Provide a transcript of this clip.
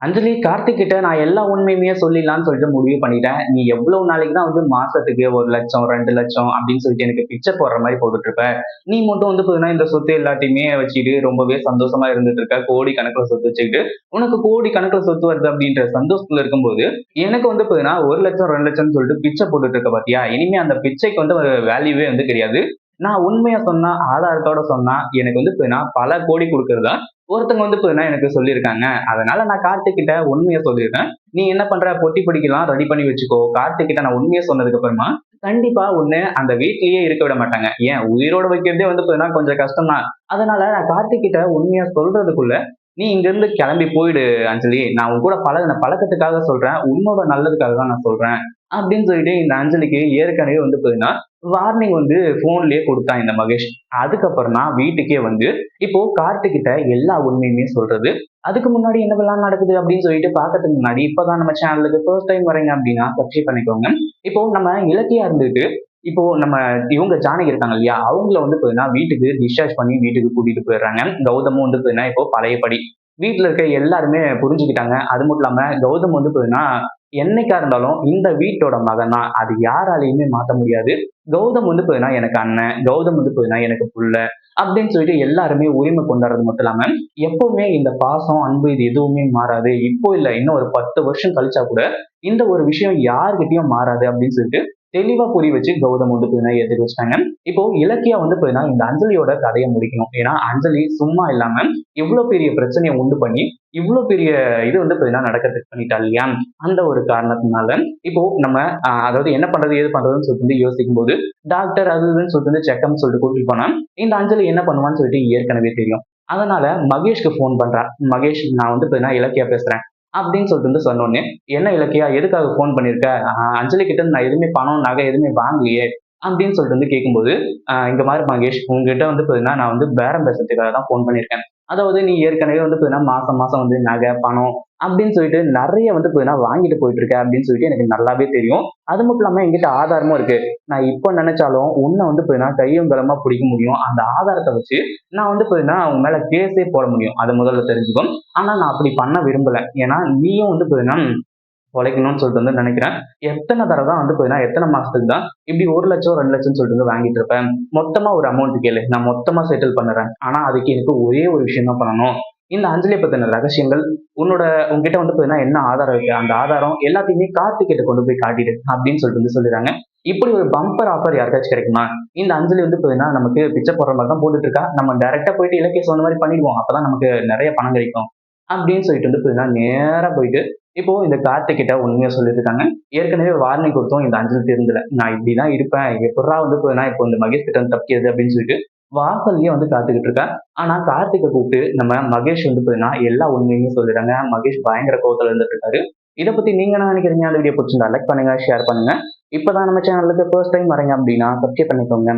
அஞ்சலி, கார்த்திக் கிட்ட நான் எல்லா உண்மையுமே சொல்லிடலாம்னு சொல்லிட்டு முடிவு பண்ணிட்டேன். நீ எவ்வளவு நாளைக்கு தான் வந்து மாசத்துக்கு 1,00,000 2,00,000 அப்படின்னு சொல்லிட்டு எனக்கு பிச்சை போடுற மாதிரி போட்டுட்டு இருப்ப. நீ மட்டும் வந்து பாத்தீங்கன்னா இந்த சொத்து எல்லாத்தையுமே வச்சுக்கிட்டு ரொம்பவே சந்தோஷமா இருந்துட்டு இருக்க. கோடி கணக்குல சொத்து வச்சுக்கிட்டு உனக்கு கோடி கணக்குல சொத்து வருது அப்படின்ற சந்தோஷத்துல இருக்கும்போது, எனக்கு வந்து பாத்தீங்கன்னா 1,00,000 2,00,000 சொல்லிட்டு பிச்சை போட்டுட்டு இருக்க பாத்தியா? இனிமே அந்த பிச்சைக்கு வந்து வேல்யூவே வந்து கிடையாது. நான் உண்மையா சொன்னா, ஆதாரத்தோட சொன்னா எனக்கு வந்து பாத்தீங்கன்னா பல கோடி கொடுக்கறதா ஒருத்தவங்க வந்து பாத்தீங்கன்னா எனக்கு சொல்லியிருக்காங்க. அதனால நான் கார்த்திக் கிட்ட உண்மைய சொல்லிடுறேன். நீ என்ன பண்ற, பொட்டி படிக்கலாம் ரெடி பண்ணி வச்சுக்கோ. கார்த்திக் கிட்ட நான் உண்மைய சொன்னதுக்கு அப்புறமா கண்டிப்பா உன்னை அந்த வீட்லயே இருக்க விட மாட்டாங்க. ஏன், உயிரோட வைக்கிறதே வந்து பாத்தீங்கன்னா கொஞ்சம் கஷ்டம் தான். அதனால நான் கார்த்திக் கிட்ட உண்மையா சொல்றதுக்குள்ள நீ இங்க இருந்து கிளம்பி போயிடு அஞ்சலி. நான் உன் கூட பழகுன பழக்கத்துக்காக சொல்றேன். உன்னோட நல்லதுக்காக தான் நான் சொல்றேன். அப்படின்னு சொல்லிட்டு இந்த அஞ்சலிக்கு ஏற்கனவே வந்து பாத்தீங்கன்னா வார்னிங் வந்து போன்லயே கொடுத்தான் இந்த மகேஷ். அதுக்கப்புறம் தான் வீட்டுக்கே வந்து இப்போ கார்த்திக் கிட்ட எல்லா உண்மையுமே சொல்றது. அதுக்கு முன்னாடி என்னவெல்லாம் நடக்குது அப்படின்னு சொல்லிட்டு பார்க்கறதுக்கு முன்னாடி இப்பதான் நம்ம சேனலுக்கு ஃபர்ஸ்ட் டைம் வரீங்க அப்படின்னா சப்ஸ்கிரைப் பண்ணிக்கோங்க. இப்போ நம்ம இலக்கியா இருந்துட்டு இப்போ நம்ம இவங்க ஜானகி இருக்காங்க இல்லையா, அவங்கள வந்து பாத்தீங்கன்னா வீட்டுக்கு டிஸ்சார்ஜ் பண்ணி வீட்டுக்கு கூட்டிட்டு போயிடுறாங்க. கௌதமும் வந்து பாத்தீங்கன்னா இப்போ பழையபடி வீட்டுல இருக்க எல்லாருமே புரிஞ்சுக்கிட்டாங்க. அது மட்டும் இல்லாம கௌதம் வந்து பாத்தீங்கன்னா என்னைக்கா இருந்தாலும் இந்த வீட்டோட மகன் தான். அது யாராலையுமே மாத்த முடியாது. கௌதம் வந்து பாத்தீங்கன்னா எனக்கு அண்ணன், கௌதம் வந்து பாத்தீங்கன்னா எனக்கு புள்ள அப்படின்னு சொல்லிட்டு எல்லாருமே உரிமை கொண்டாடுறது மட்டும் இல்லாம எப்பவுமே இந்த பாசம், அன்பு இது எதுவுமே மாறாது. இப்போ இல்ல, இன்னும் ஒரு 10 வருஷம் கழிச்சா கூட இந்த ஒரு விஷயம் யார்கிட்டயும் மாறாது அப்படின்னு சொல்லிட்டு தெளிவா புரிய வச்சு கௌதம் வந்து பாத்தீங்கன்னா ஏத்துக்க வச்சுட்டாங்க. இப்போ இலக்கியா வந்து பாத்தீங்கன்னா இந்த அஞ்சலியோட கதையை முடிக்கணும். ஏன்னா அஞ்சலி சும்மா இல்லாம இவ்வளவு பெரிய பிரச்சனையை உண்டு பண்ணி இவ்வளவு பெரிய இது வந்து பாத்தீங்கன்னா நடக்கிறதுக்கு பண்ணிட்டா இல்லையா? அந்த ஒரு காரணத்தினால இப்போ நம்ம அதாவது என்ன பண்றது ஏது பண்றதுன்னு சொல்லிட்டு வந்து யோசிக்கும் போது டாக்டர் அது இதுன்னு சொல்லிட்டு வந்து செக்அப் சொல்லிட்டு கூட்டிட்டு போனா இந்த அஞ்சலி என்ன பண்ணுவான்னு சொல்லிட்டு ஏற்கனவே தெரியும். அதனால மகேஷ்க்கு போன் பண்றா. மகேஷ், நான் வந்து பாத்தீங்கன்னா இலக்கியா பேசுறேன் அப்படின்னு சொல்லிட்டு வந்து சொன்ன உடனே, என்ன இலக்கியா எதுக்காக போன் பண்ணிருக்க? அஞ்சலி கிட்ட இருந்து நான் எதுவுமே பணம் நகை எதுவுமே வாங்கலையே அப்படின்னு சொல்லிட்டு வந்து கேட்கும்போது, இங்க மாதிரி மகேஷ், உங்ககிட்ட வந்து பாத்தீங்கன்னா நான் வந்து பேரம் பேசுறதுக்காக தான் போன் பண்ணியிருக்கேன். அதாவது நீ ஏற்கனவே வந்து பாத்தீங்கன்னா மாசம் மாசம் வந்து நகை பணம் அப்படின்னு சொல்லிட்டு நிறைய வந்து பாத்தீங்கன்னா வாங்கிட்டு போயிட்டு இருக்க அப்படின்னு சொல்லிட்டு எனக்கு நல்லாவே தெரியும். அது மட்டும் இல்லாம என்கிட்ட ஆதாரமும் இருக்கு. நான் இப்ப நினைச்சாலும் உன்னை வந்து பாத்தீங்கன்னா கையும் களமா பிடிக்க முடியும். அந்த ஆதாரத்தை வச்சு நான் வந்து பாத்தீங்கன்னா உன் மேல கேஸே போட முடியும். அதை முதல்ல தெரிஞ்சுக்கோ. ஆனா நான் அப்படி பண்ண விரும்பல. ஏன்னா நீயும் வந்து பாத்தீங்கன்னா பொழைக்கணும்னு சொல்லிட்டு வந்து நினைக்கிறேன். எத்தனை தடவை தான் வந்து பாத்தீங்கன்னா எத்தனை மாசத்துக்கு தான் இப்படி 1,00,000 2,00,000 சொல்லிட்டு வந்து வாங்கிட்டு இருப்பேன். மொத்தமா ஒரு அமௌண்ட் கேளு, நான் மொத்தமா செட்டில் பண்ணுறேன். ஆனா அதுக்கு எனக்கு ஒரே ஒரு விஷயம் தான் பண்ணணும். இந்த அஞ்சலியை பத்தின ரகசியங்கள் உன்கிட்ட வந்து பாத்தீங்கன்னா என்ன ஆதாரம் இருக்கு, அந்த ஆதாரம் எல்லாத்தையுமே கார்த்திகிட்ட கொண்டு போய் காட்டிடு அப்படின்னு சொல்லிட்டு வந்து சொல்லிடுறாங்க. இப்படி ஒரு பம்பர் ஆஃபர் யாருக்காச்சும் கிடைக்குமா? இந்த அஞ்சலி வந்து பாத்தீங்கன்னா நமக்கு பிச்சை போடுற மாதிரி தான் போட்டுட்டு இருக்கா. நம்ம டைரக்டா போயிட்டு இலக்கிய சொன்ன மாதிரி பண்ணிடுவோம். அப்பதான் நமக்கு நிறைய பணம் கிடைக்கும் அப்படின்னு சொல்லிட்டு வந்து பாத்தீங்கன்னா நேரா போயிட்டு இப்போ இந்த கார்த்திக் கிட்ட உண்மையா சொல்லியிருக்காங்க. ஏற்கனவே வார்னிங் கொடுத்தோம் இந்த அஞ்சலி திருந்தல. நான் இப்படிதான் இருப்பேன். எப்படிடா வந்து நான் இப்போ இந்த மகேஷ் கிட்ட இருந்து தப்பிக்கிறது அப்படின்னு சொல்லிட்டு வாசல்லயே வந்து காத்துக்கிட்டு இருக்கா. ஆனா கார்த்திகை கூப்பிட்டு நம்ம மகேஷ் வந்து பாத்தீங்கன்னா எல்லா உண்மையுமே சொல்லிடுறாங்க. மகேஷ் பயங்கர கோவத்துல இருந்துட்டு இருக்காரு. இதை பத்தி நீங்க என்ன நினைக்கிறீங்க? அந்த வீடியோ பிடிச்சிருந்தா லைக் பண்ணுங்க, ஷேர் பண்ணுங்க. இப்பதான் நம்ம சேனலுக்கு ஃபர்ஸ்ட் டைம் வரீங்க அப்படின்னா சப்ஸ்கிரைப் பண்ணிக்கோங்க.